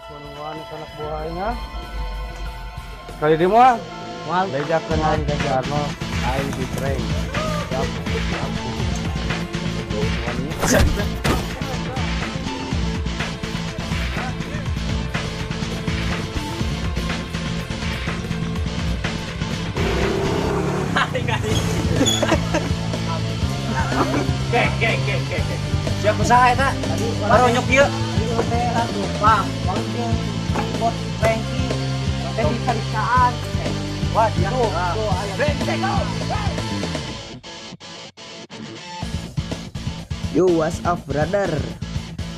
Kunuan anak buahnya. Kali di moal. Moal bejakeun aing ka si Arno. Aing di prank. Oke. Siap usaha eta. Baru nyok ieu. Wah, wangnya bot ranking. Teh bisa-bisaan. Wah, dia tuh aya brengsek kau. Yo, what's up brother?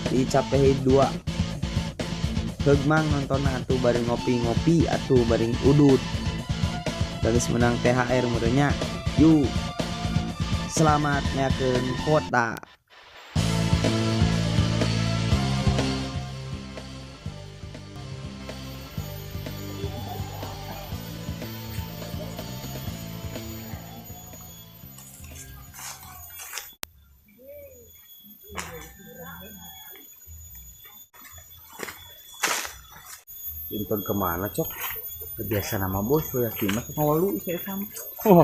Di Capehi 2 Hegmang nonton atuh bareng ngopi-ngopi atuh bareng udut. Geus menang THR meureunnya. Yuk. Selamat nyakeun kota. Inton kemana cok? Biasa nama bos ya kimat ngawalu saya sama. Oh,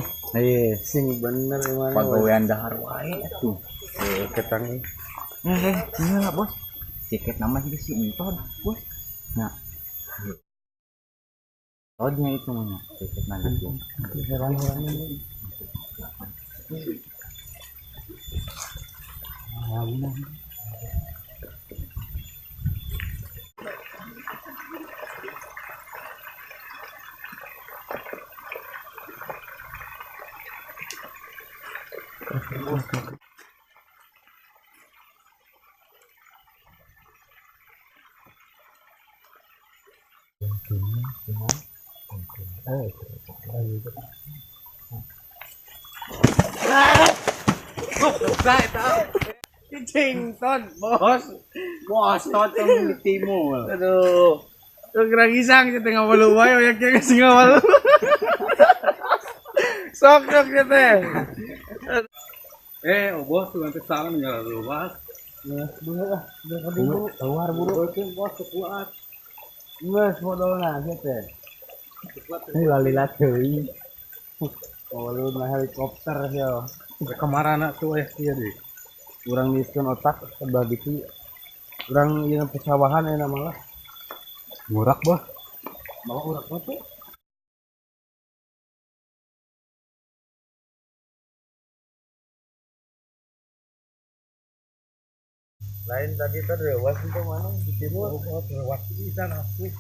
sing bener emang. Pagawean dahar wae atuh. Ketang Iya bos. Tiket nama sih si Inton, bos. Nah. Todnya itu mah tiket nama itu. Ton, bos ton yang timur. Aduh. Tuh kira gisang kita ngawalu wae oyak yang ngasih ngawalu. Sok kita. Bos tuh nanti salah enggak luas. Ya, dulu keluar buru. Bos kuat. Geus modalna gitu. Ini lalila teuing. Lu na helikopter yo. Kemarana tuh kieu deui. Urang niskeun otak sebelah diki. Urang ieu pesawahan euna malah. Ngurak bah. Mau urak apa? Lain tadi terdewas itu mana di timur? Oh, terdewas di sana aku.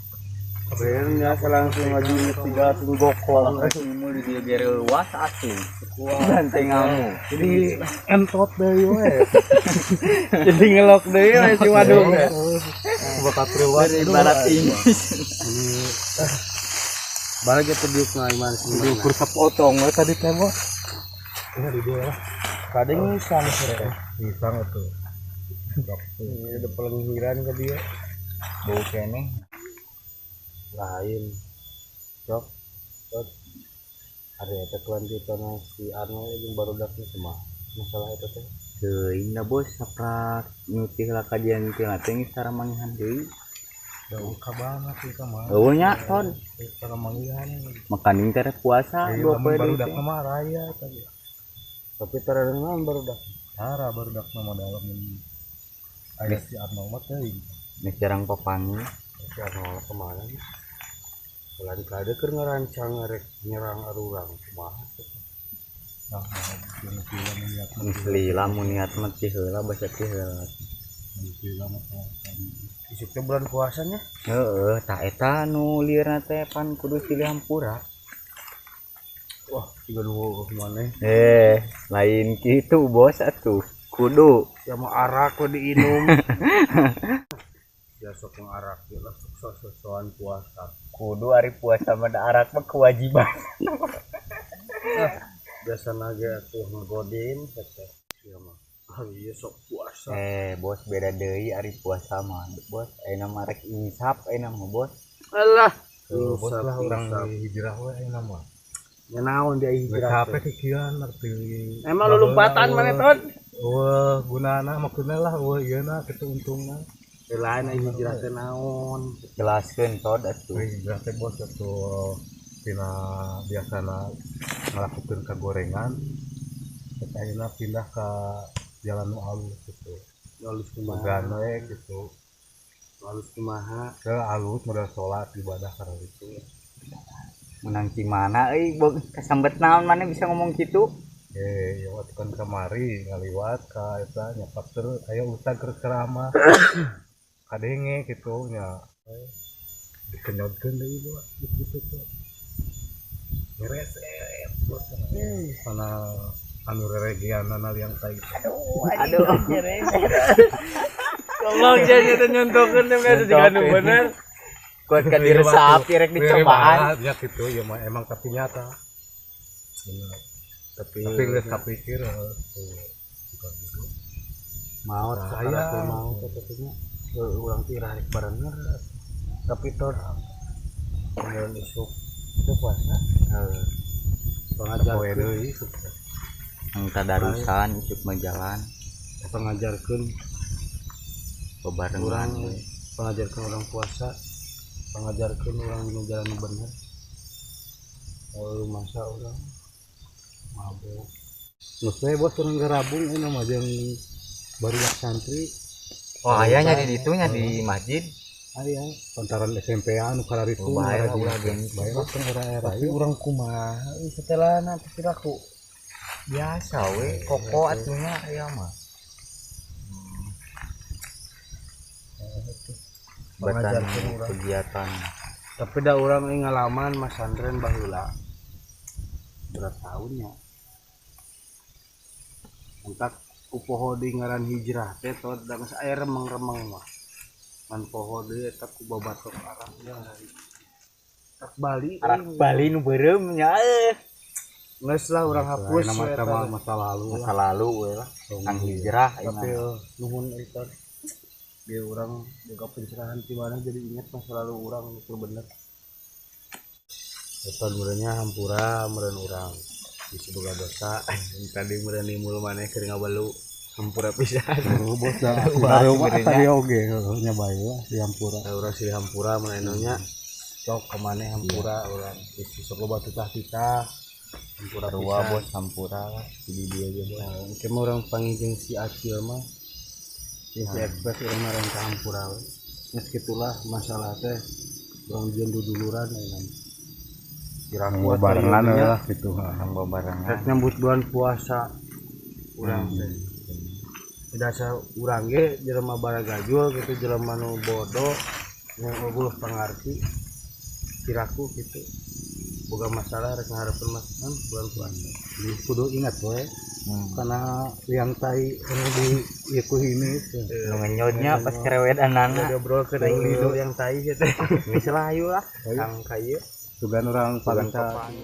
Sebenarnya langsung aja tiga tunggokol. Mau di dia biar luas atuh. Ganteng kamu. Jadi entot deh we. Jadi ngelok deh we si wadung. Bakat terdewas Dari barat ini. Balik ke diuk ngaiman sih. Diukur sepotong tadi tembok. Ini di dia lah. Kadang sang sore. Pisang tuh. Ini ada pelenghiran ke dia. Bau kene. Lain. Cok. Ada eta tuan kita si Arno yang baru datang semua. Masalah itu teh. Teuing da bos saprak nyutih lah kajian teh teh cara mangihan deui. Jauh banget sih sama. Eueuh nya ton. Cara mangihan. Makanin teh puasa 2 poe baru deui. dak mah raya tadi. Tapi terengan baru dak. Ara baru dak nama dalam ini. Aya si Arno mah teuing. Nih jarang papangi. Si Arno kemana nih? Selain kade keur ngarancang rek nyerang arurang kumaha teh. Nah, Lila mun niat mah ti heula basa ti heula. Isuk teh bulan puasanya. Heeh, tah eta nu liurna teh pan kudu silih hampura. Wah, 32 mana? Lain kitu bos atuh. Kudu Ya mau arak kok diinum. Ya sok arak ya lah sok-sokan puasa. kudu hari puasa mah arak mah kewajiban. Biasa nage atuh ngegodin teh. Ya mah. Iya sok puasa. Bos beda deui hari puasa mah. Bos ayeuna mah rek insap ayeuna mah bos. Alah, Bos lah urang hijrah we ayeuna mah. Ya naon dia hijrah. Capek kikieuan arti. Emang lu lompatan mana ton? Wah, gunana maksudna lah wah ieu na kitu untungna. Selain hijrah teh naon? Jelaskeun tod atuh. Hijrah teh bos atuh tina biasana ngalakukeun kagorengan. Terus akhirnya pindah ke jalan nu alus gitu. Alus kumaha? Bogaan we gitu. Alus kumaha? Ke alus modal sholat ibadah karena itu. Menang di mana kesambet naon mana bisa ngomong gitu? Ya waktu kan kemari ngaliwat ka eta nyapak terus aya ustad keur ceramah. Kadenge gitu nya. Dikenyotkeun deui bos gitu tuh. Beres bos. Sana anu reregianana liang tai. Aduh. Tolong jangan nyontokeun teh geus diganu bener. Kuat ka diresapi rek dicobaan. Ya gitu ya mah emang tapi nyata. Bener. Tapi Geus kapikir maot saya mau tetepnya urang teh rarek barengan. Tapi tod mun isuk teu puasa. Pengajar poe deui Yang tadarusan isuk majalan pengajarkeun bebarengan we. pengajarkeun orang puasa, pengajarkeun orang nu jalan nu bener. Masa urang mabok. Geus we bos urang garabung aya mah jeung barudak santri. Oh ayahnya di ditu nya di masjid. aya pantaran SMP anu kararitu Bayar ulah geng. bayar kan era-era Tapi urang kumaha setelah nanti kiraku Biasa we, koko atunya aya mah. Batan kegiatan. tapi da urang ngalaman Mas Andren baheula. Berat tahunnya. Entak ku poho di ngaran hijrah teh tod da geus aya remeng-remeng mah. Ngan poho deui eta ku babatok arah dari tak Bali. Arak Bali nu beureum nya Geus lah urang hapus nama eta tema masa lalu masa lalu we lah. Ang hijrah tapi ayeuna. nuhun eta dia orang juga pencerahan di mana jadi ingat masa lalu orang itu bener. Eta meureunnya hampura meureun urang bisa boga dosa tadi meureun nimul maneh keur ngabalu hampura pisan. bos da baru tadi oge nya bae lah di hampura Urang si hampura manehna sok ka maneh hampura urang geus sok loba titah-titah hampura Dua pisan. bos sampura lah di dia aja bos. Mungkin orang panggil si Acil mah si Express orang marang ke hampura we. Meskitulah masalah teh orang jeung duduluran kan. Kira-kira barengan lah gitu Ang bebarengan. rek nyambut bulan puasa urang teh. Dasa urang ge jelema baragajul gitu jelema nu bodoh nu eueuh pangarti kiraku gitu. Boga masalah rek ngahareupkeun mas bulan puasa. Jadi kudu ingat we karena liang tai anu di ieu ini Nu ngenyodnya pas kerewet anana. ngobrol ke deui lido yang tai gitu. Geus layu lah. Kang kaieu. sugan orang Paling paling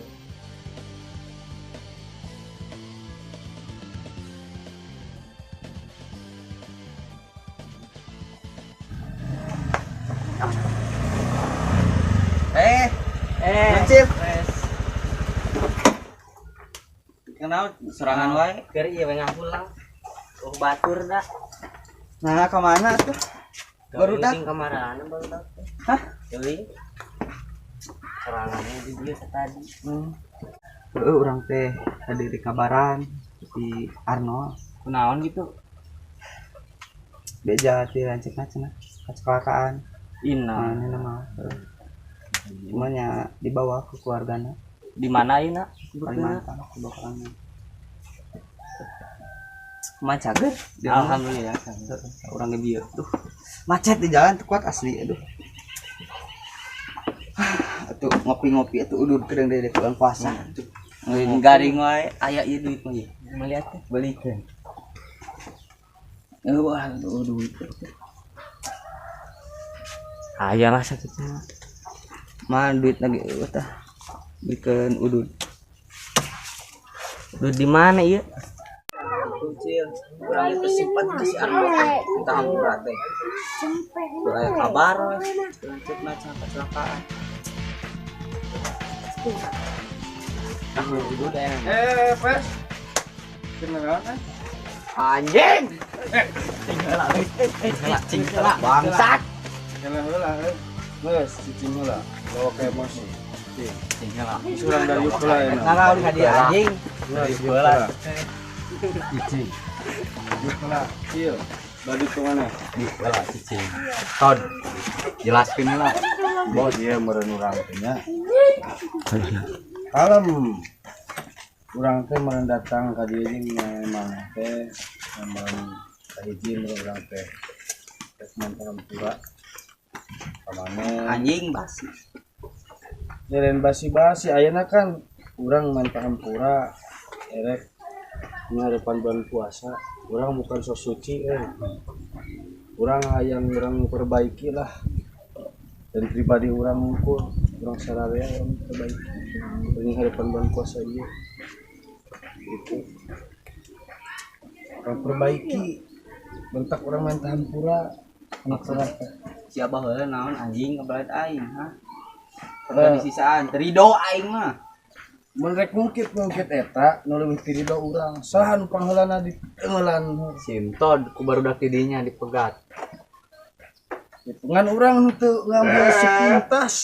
Mancip. Kenal serangan wae. Keur ieu we ngahulang. Oh batur da. Nah, ka mana tuh? Barudak. Kamarana barudak. Hah? Teuing. Serangannya di dia tadi. Urang teh tadi di kabaran si Arnold. Kunaon gitu? Beja ti rancikna cenah kecelakaan. Ina. Ini nama. Semuanya dibawa ke keluarganya. Di mana ina? Kalimantan kebakarannya. Macageut. Alhamdulillah. Orang gebieu. Duh, macet di jalan tuh kuat asli aduh. Atuh ngopi-ngopi atuh udur kedeng deui bulan puasa. Ngeun garing wae aya ieu duit mah ieu. Melihat teh balikeun. Wah, duit. Ayalah sakitnya. Mana duit lagi tah. Bikeun udud. Duit di mana ieu? Kucil, kurang itu simpan si Arnold kita hampura teh. Aya kabar lanjut macam kecelakaan. Udud aya. Pes. Kenalan Anjing. Cing lah bangsat. Heula geus cicing heula bawa ke emosi Cing lah. surang dari yuk heula ya Nara udah hadiah anjing. dari yuk heula cicing yuk heula kieu badu ke mana Lah cicing. Tod. Jelaskeun lah. bos dia meureun urang teh nya kalem urang teh meureun datang ka dieu jeung emang teh emang kahiji meureun urang teh tes mantan pura pamane Anjing basi. nyeren basi-basi ayeuna kan urang main pura erek ngarepan bulan puasa urang bukan sok suci urang hayang urang perbaiki lah dan pribadi urang ngumpul urang sararea urang perbaiki ini harapan bulan puasa ieu itu urang perbaiki bentak urang main hampura anak neraka Siapa heula naon anjing kebelat aing ha. Kada disisaan terido aing mah. mun rek ngungkit eta nu leuwih ti ridho urang saha nu pangheulana di tengeulan Sintod ku barudak tidinya dipegat. ngan urang nu teu ngambil sepintas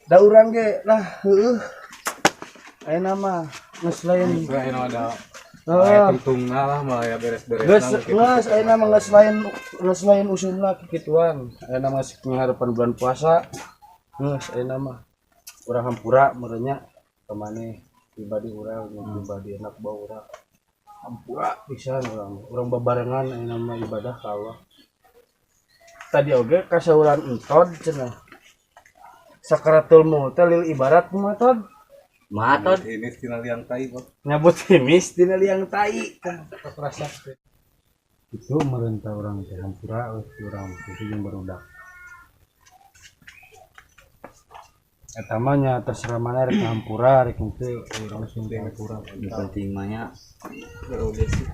da urang ge lah heueuh ayeuna mah geus lain ada heeh tungtungna lah mah ya beres-beres. geus ayeuna mah geus lain usulna kikituan ayeuna mah ngarepan bulan puasa geus ayeuna mah urang hampura merenya kemane pribadi urang pribadi anak bawa urang hampura pisan urang babarengan ayeuna mah ibadah ka Allah tadi oge kasauran entod cenah sakaratul maut lil ibarat mah tod Matod Ini tina liang tai bos. nyabut himis dina liang tai kan rasa itu merentah orang teh hampura urang itu yang barudak eta mah nya terserah mana rek hampura rek henteu urang sunding hampura penting mah nya geus sih.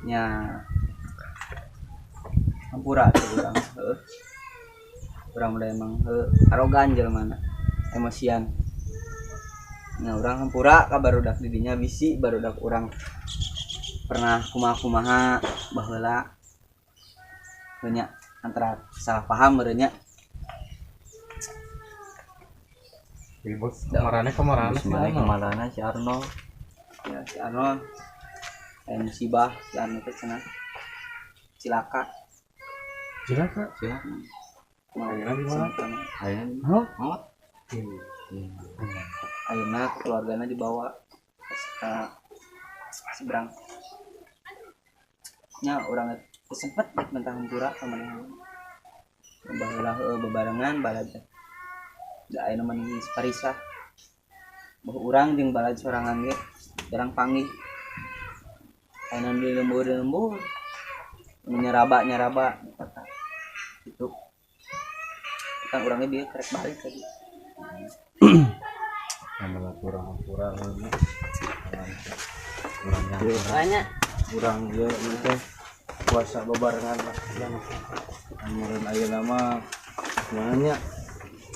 Nya hampura tuh urang heuh. Urang udah emang arogan jelema emosian. Nah urang hampura ka barudak di dinya bisi barudak urang pernah kumaha-kumaha baheula nya antara salah paham meureun nya. Jadi bos kemarane Kemalana si Arnold. Ya si Arnold. Musibah si Arnold teh cenah. Cilaka. cilaka Ayeuna di mana? Ayeuna hah maut. Ayeuna keluargana dibawa ke seberang. Nya urang sempet mentang hampura ka maneh. Baheula bebarengan balad. Da ayeuna mah geus parisah. Bahwa urang jeung balad sorangan ge jarang panggih. Ayeuna di lembur-lembur. Nyaraba itu kan orangnya dia kerek balik tadi amal kurang hampura urang banyak urang ieu teh puasa bebarengan lah meureun ayeuna mah nya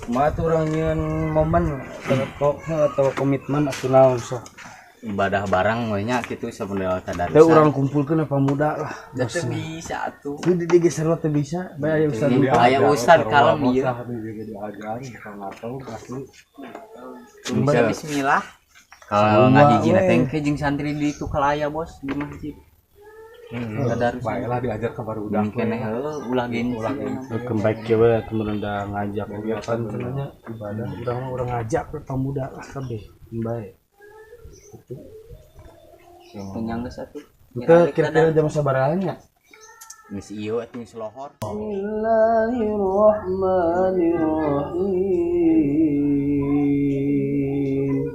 kumaha tuh urang nyieun momen atau komitmen atuh naon sok ibadah barang we nya kitu sabenerna tadarusan teh urang kumpulkeun pemuda lah teu bisa atuh teu digeser mah teu bisa bae aya ustad aya ustad kalem ieu diajar ngatahu asli. bisa bismillah kalau ngahijina teh ke jeung santri di itu kalaya bos di masjid tadarusan Baiklah diajar ke barudak. mungkin ulah gini kembali ke we temen udah ngajak ya kan sebenarnya ibadah urang ngajak ke pemuda lah kabeh bae penyangga satu itu kira-kira jam sabaranya geus ieu atuh geus lohor Bismillahirrahmanirrahim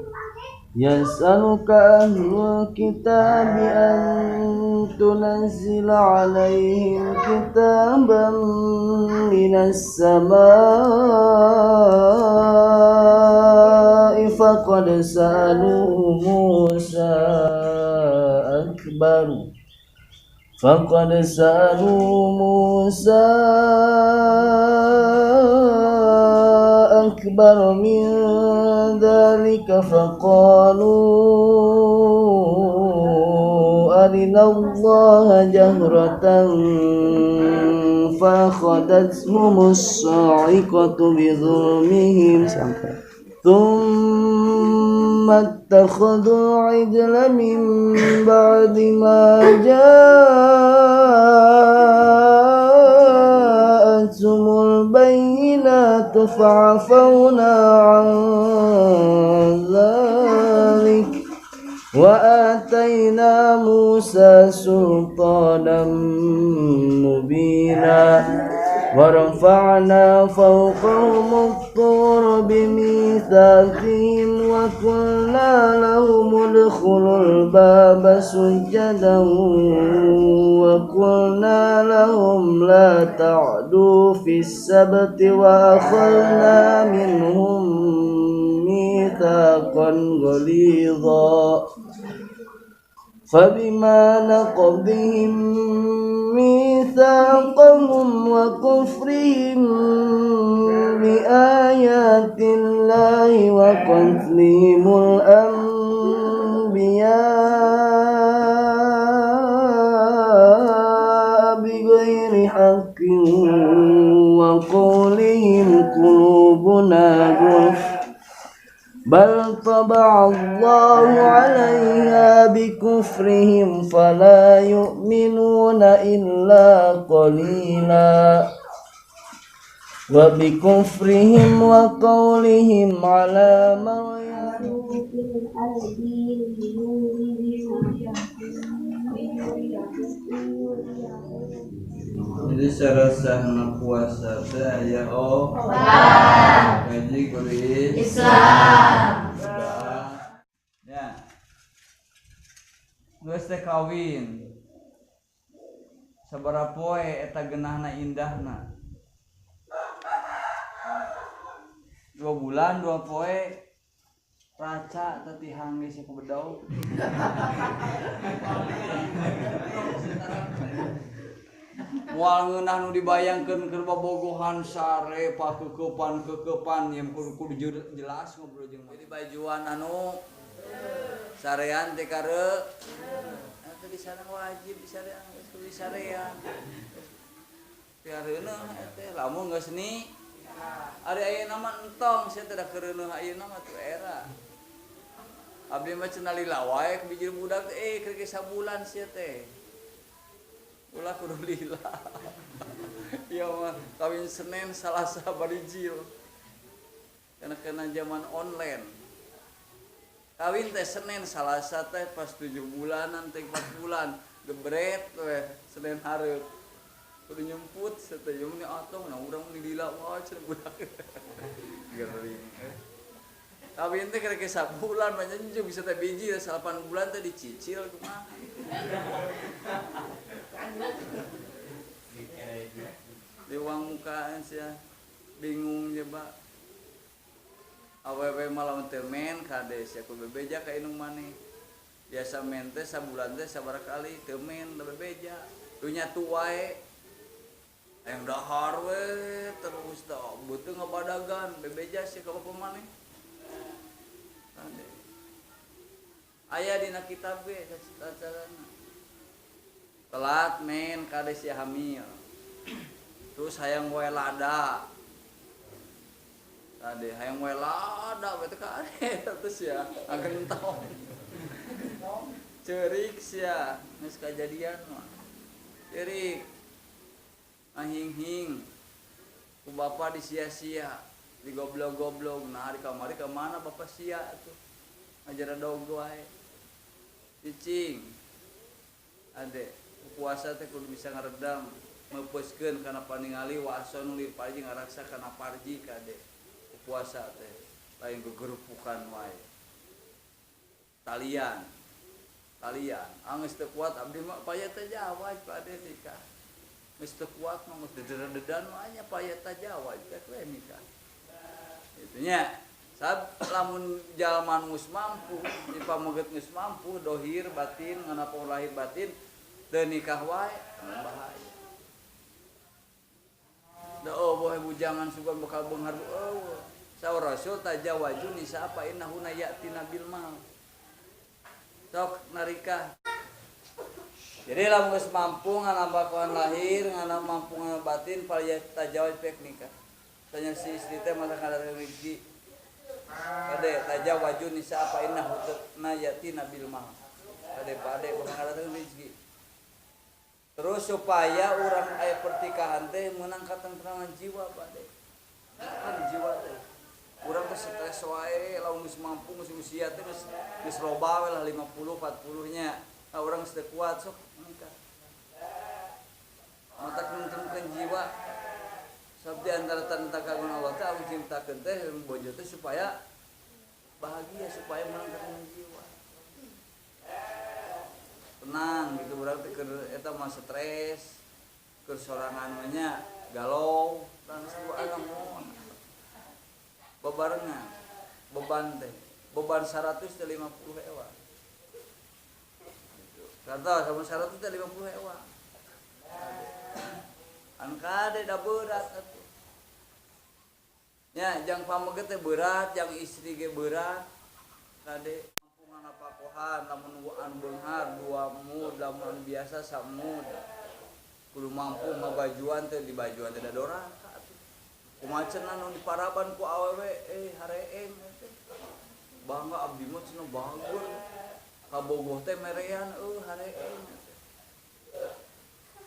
Yas'aluka ahlul kitab an tunazzila alaihim kitaban minas samaa'i faqad sa'alu Musa akbaru فقد سألوا موسى أكبر من ذلك فقالوا يرنا الله جهرة فأخذتهم الصاعقة بظلمهم ثم اتخذوا عجل من بعد ما جاءتهم البينات فعفونا عن ذلك وآتينا موسى سلطانا مبينا ورفعنا فوقهم الطور بميثاقهم وقلنا لهم ادخلوا الباب سجدا وقلنا لهم لا تعدوا في السبت وأخذنا منهم ميثاقا غليظا فبما نقضهم ميثاقهم وكفرهم بآيات الله وقتلهم الأنبياء بغير حق وقولهم قلوبنا غلف بل طبع الله عليها بكفرهم فلا يؤمنون إلا قليلا وبكفرهم وقولهم على مريم. Jadi sarasahna puasa teh aya ngaji kudu Islam. Ya. Geus teh kawin. Sabaraha poe eta geunahna indahna. 2 bulan 2 poe raca tatihang geus ku bedau. Moal ngeunah nu dibayangkeun keur bobogohan sare pakekepan yang kudu jelas ngobrol jeung jadi bajuan anu sarean teh kareu atuh di sana wajib di sarean kudu di sarean piareuneuh teh lamun geus seni ari ayeuna mah entong sia teh da keureueuh ayeuna mah tuh era abdi mah cenah lila wae ka bijil budak teh keur ge sabulan sia teh ulah kudu lila. Ya mah kawin Senin Salasa barijil. Karena zaman online. Kawin teh Senin Salasa teh pas 7 bulanan teh 4 bulan gebret we Senin hareup. Kudu nyemput teh jeung ni atong na urang ni lila wae cenah budak. Geuring. Kawin teh kira sabulan banyak juga bisa teh biji 8 bulan teh dicicil kumaha. Di uang mukaan sia bingung coba awewe malam teu men kade sia ku bebeja ka indung maneh biasa men teh sabulan teh sabaraha kali teu men da bebeja tu nyatu wae hayang dahar we terus teh beuteung ngabadagan bebeja sia ka bapa maneh kade aya dina kitab ge carana telat men kade sia hamil terus hayang wae lada tadi hayang wae lada we teh kade terus ya agen taon ceurik sia geus kajadian mah ceurik ahing-hing ku bapa disia-sia digoblok-goblok nah di kamari ka mana bapa sia atuh ngajar dog wae cicing ade puasa teh kudu bisa ngaredam meupuskeun kana paningali wa ason lir parji ngaraksa kana parji kade puasa teh lain gegerupukan wae talian geus teu kuat abdi mah payah teh jawab pade nikah geus teu kuat mah geus dederan mah nya payah teh jawab teh we nikah itu nya sab lamun jalman geus mampu dipameget geus mampu dohir batin nganapa lahir batin teu nikah wae bahaya. Da boh bujangan sugan bakal beunghar saur rasul tajawaju nisa apa innahu nayatina bil mal. Sok narikah Jadi lamun geus mampu ngana bakuan lahir, ngana mampu ngana batin palya tajawaz pek nikah. Tanya si istri teh mata kada rezeki. Kade tajawaju nisa apa inna hutna yatina bil mah. Kade pade bukan kada rezeki. Terus supaya orang aya pertikahan teh meunang katenteraman jiwa pade. Kan jiwa teh. Urang teh stres wae lamun geus mampu geus usia teh geus loba we lah 50 40 nya. Urang geus teu kuat sok nikah. Mata keuntungan jiwa. Sabdi antara tanda kagun Allah teh anu ciptakeun teh bojo teh supaya bahagia, supaya menangkan jiwa. Tenang gitu urang teh keur eta mah stres, keur sorangan nya galau dan sebuah namun babarengan beban teh beban 100 teh 50 ewa. Kata sama 100 teh 50 ewa. An kade da berat atuh. Nya jang pamege teh berat, jang istri ge berat. Kade mampungan pakohan lamun anu beunghar 2 mud, lamun biasa 3 mud. Kudu mampu mabajuan teh dibajuan teh da doraka atuh. Kumaha cenah nu diparaban ku awewe hareeng teh. Bangga abdi mah cenah bagur. Kabogoh teh merean hareeng teh.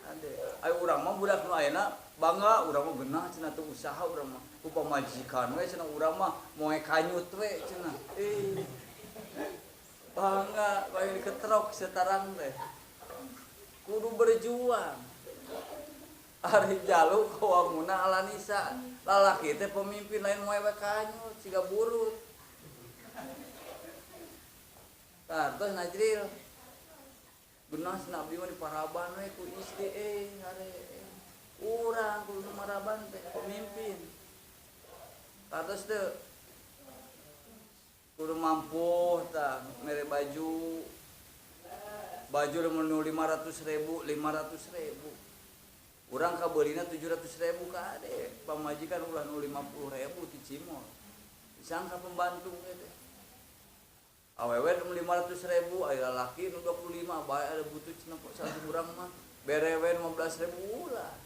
Ade, ayo urang mah budak nu ayeuna bangga urang mah beunah cenah teu usaha urang mah. Ku pamajikan we cenah urang mah moe kanyut we cenah. Bangga bae diketrok setarang teh. Kudu berjuang. Ari jalu kawamuna ala nisa. Lalaki teh pemimpin lain moe we kanyut siga burut. Tartos Najril. Benar sih abdi mah diparaban we ku istri hare urang kudu maraban teh pemimpin. Tartos teh kudu mampu tah mere baju lamun 500.000 urang kabeulina 700.000 kade pamajikan ulah 50.000 ti cimol disangka pembantu we teh. Awewe 500.000 aya lalaki nu 25 bae ada butuh cenah satu urang mah berewe 15.000 ulah.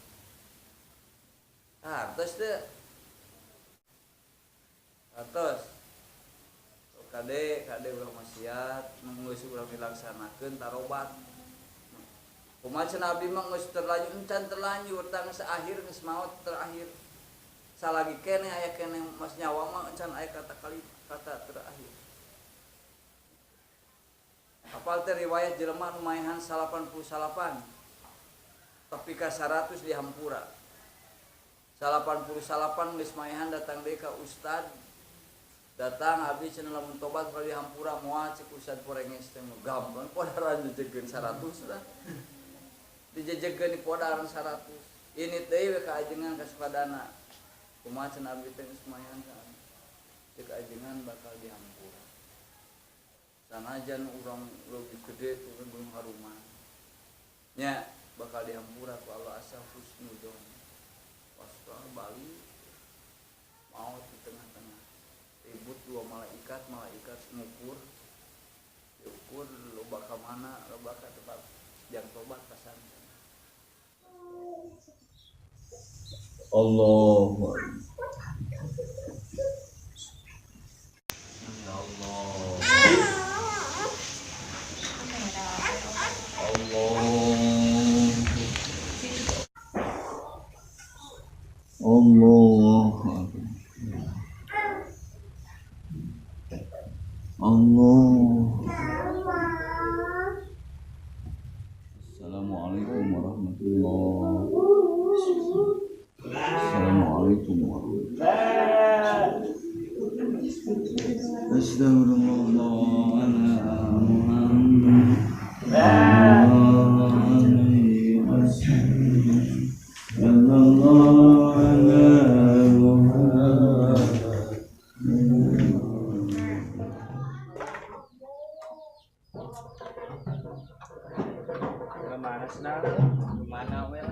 Hartos teh. Hartos. Kade ulah maksiat nu geus urang dilaksanakeun tarobat. Kumaha cenah abdi mah geus terlanjur encan terlanjur tang saakhir geus maot terakhir. Salagi keneh aya keneh mas nyawa mah encan aya kata terakhir. Apal teh riwayat jelema nu maehan 88 tapi ka 100 dihampura. 88 geus maehan datang deui ka ustad. Datang abdi cenah lamun tobat kali dihampura moal cek ustad porenges teh gampang podaran dijegeun 100 lah. Dijejegeun di podaran 100. Ini deui we ka ajengan ka Sukadana. Kumaha cenah abdi teh geus maehan ka cek ajengan bakal dihampura. Sanajan urang lebih gede turun belum haruman nya bakal dihampura ku Allah asa husnudon pas Bali mau di tengah-tengah ribut 2 malaikat ngukur diukur loba ka mana loba ka tempat yang tobat ka sana. Allahu Ya Allah. Assalamualaikum warahmatullahi wabarakatuh. Assalamualaikum warahmatullahi wabarakatuh. Kemana we lah.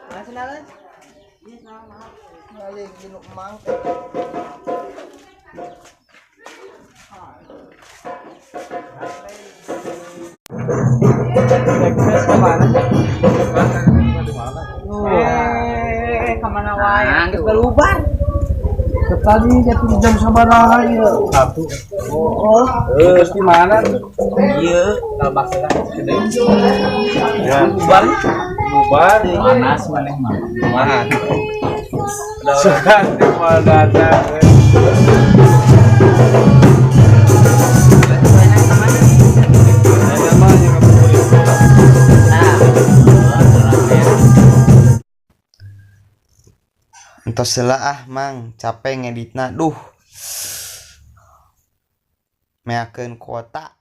Masih nalan? Iya, sama. Lagi ginuk emang. Kemana wae? Geus belubar. Tadi jatuh jam sabaraha ieu? 1. Oh, terus di mana tuh? Ieu, kalbak lah. Ya, bubar. Panas maneh mah. Mana? Sudah di mana ada. Entos heula mang capek ngeditna. Duh. Meakeun kuota.